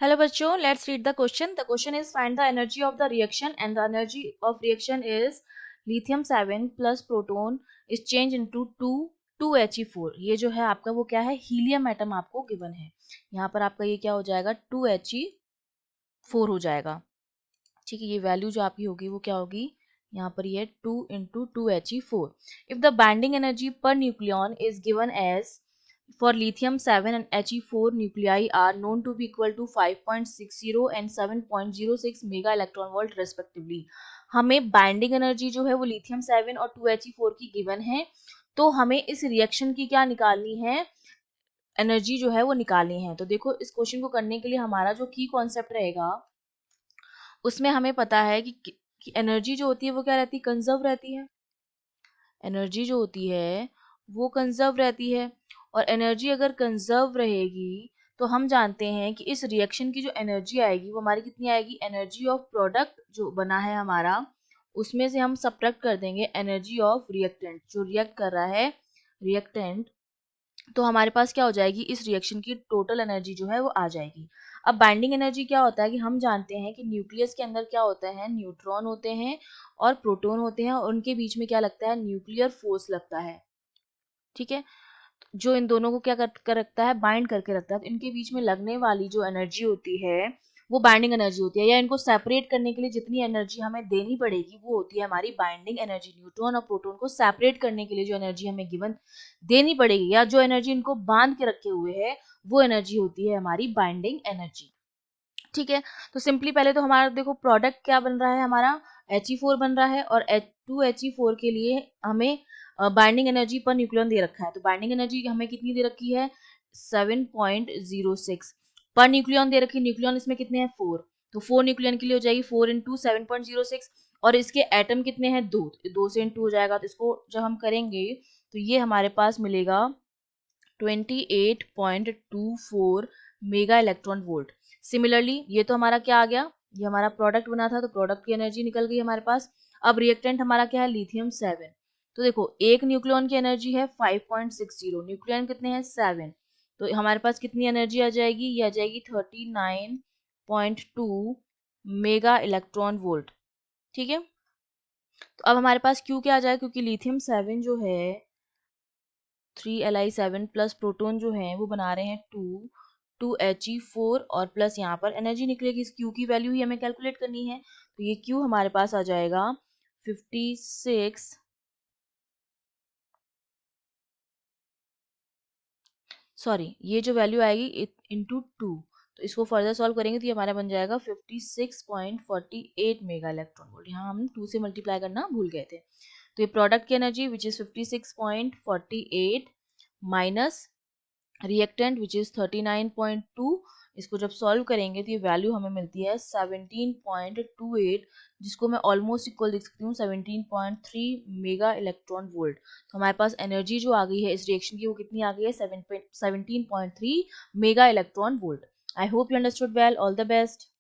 Hello बच्चों, let's read the question. The question is find the energy of the reaction and the energy of reaction is lithium 7 plus proton is changed into 2He4. ये जो है आपका वो क्या है, helium atom आपको given है. यहाँ पर आपका ये क्या हो जाएगा 2He4 हो जाएगा. ठीक है, ये वैल्यू जो आपकी होगी वो क्या होगी, यहाँ पर ये 2 into 2He4. If the binding energy per nucleon is given as for lithium 7 and He4 nuclei are known to be equal to 5.60 and 7.06 mega electron volt respectively. हमें बाइंडिंग एनर्जी जो है वो लिथियम 7 और 2He4 की given है, तो हमें इस रिएक्शन की क्या निकालनी है, एनर्जी जो है वो निकालनी है. तो देखो इस क्वेश्चन को करने के लिए हमारा जो की कॉन्सेप्ट रहेगा उसमें हमें पता है कि एनर्जी जो होती है वो क्या रहती है, कंजर्व रहती है. एनर्जी जो होती है वो कंजर्व रहती है, और एनर्जी अगर कंजर्व रहेगी तो हम जानते हैं कि इस रिएक्शन की जो एनर्जी आएगी वो हमारी कितनी आएगी, एनर्जी ऑफ प्रोडक्ट जो बना है हमारा उसमें से हम सब्ट्रैक्ट कर देंगे एनर्जी ऑफ रिएक्टेंट जो रिएक्ट कर रहा है, रिएक्टेंट. तो हमारे पास क्या हो जाएगी, इस रिएक्शन की टोटल एनर्जी जो है वो आ जाएगी. अब बाइंडिंग एनर्जी क्या होता है कि हम जानते हैं कि न्यूक्लियस के अंदर क्या होता है, न्यूट्रॉन होते हैं और प्रोटॉन होते हैं, और उनके बीच में क्या लगता है, न्यूक्लियर फोर्स लगता है. ठीक है, जो इन दोनों को क्या कर रखता है, बाइंड करके रखता है. तो इनके बीच में लगने वाली जो एनर्जी होती है वो बाइंडिंग एनर्जी होती है, या इनको सेपरेट करने के लिए जितनी एनर्जी हमें देनी पड़ेगी वो होती है हमारी बाइंडिंग एनर्जी. न्यूट्रॉन और प्रोटॉन को सेपरेट करने के लिए जो एनर्जी हमें गिवन देनी पड़ेगी, या जो एनर्जी इनको बांध के रखे हुए है वो एनर्जी होती है हमारी बाइंडिंग एनर्जी. ठीक है, तो सिंपली पहले तो हमारा देखो प्रोडक्ट क्या बन रहा है, हमारा He4 बन रहा है, और 2He4 के लिए हमें बाइंडिंग एनर्जी पर न्यूक्लियन दे रखा है. तो बाइंडिंग एनर्जी हमें कितनी दे रखी है, 7.06 पर न्यूक्लियन दे रखी है. न्यूक्लियन इसमें कितने हैं, 4. तो 4 न्यूक्लियन के लिए हो जाएगी 4 इंटू 7.06, और इसके एटम कितने हैं, 2. 2 से इंटू हो जाएगा, तो इसको जब हम करेंगे तो ये हमारे पास मिलेगा 28.24 मेगा इलेक्ट्रॉन वोल्ट. सिमिलरली ये तो हमारा क्या आ गया, ये हमारा प्रोडक्ट बना था, तो प्रोडक्ट की एनर्जी निकल गई हमारे पास. अब रिएक्टेंट हमारा क्या है, लिथियम 7. तो देखो एक न्यूक्लियन की एनर्जी है 5.60, न्यूक्लियन कितने हैं 7, तो हमारे पास कितनी एनर्जी आ जाएगी, ये आ जाएगी 39.2 मेगा इलेक्ट्रॉन वोल्ट. ठीक है, तो अब हमारे पास क्यू क्या आ जाएगा, क्योंकि लिथियम 7 जो है 3Li7 प्लस प्रोटॉन जो है वो बना रहे हैं 2He4, और प्लस यहाँ पर एनर्जी निकलेगी, इस Q की वैल्यू ही हमें कैलकुलेट करनी है. तो ये Q हमारे पास आ जाएगा 56, सॉरी ये जो वैल्यू आएगी इंटू 2, तो इसको फर्दर सॉल्व करेंगे तो ये हमारा बन जाएगा 56.48 मेगा इलेक्ट्रॉन वोल्ट. यहाँ हम 2 से मल्टीप्लाई करना भूल गए थे. तो ये प्रोडक्ट की energy which is 56.48 minus reactant which is 39.2, इसको जब सॉल्व करेंगे तो ये वैल्यू हमें मिलती है 17.28, जिसको मैं ऑलमोस्ट इक्वल देख सकती हूँ 17.3 मेगा इलेक्ट्रॉन वोल्ट. तो हमारे पास एनर्जी जो आ गई है इस रिएक्शन की वो कितनी आ गई है, 17.3 mega electron volt. I hope you understood well. All the best.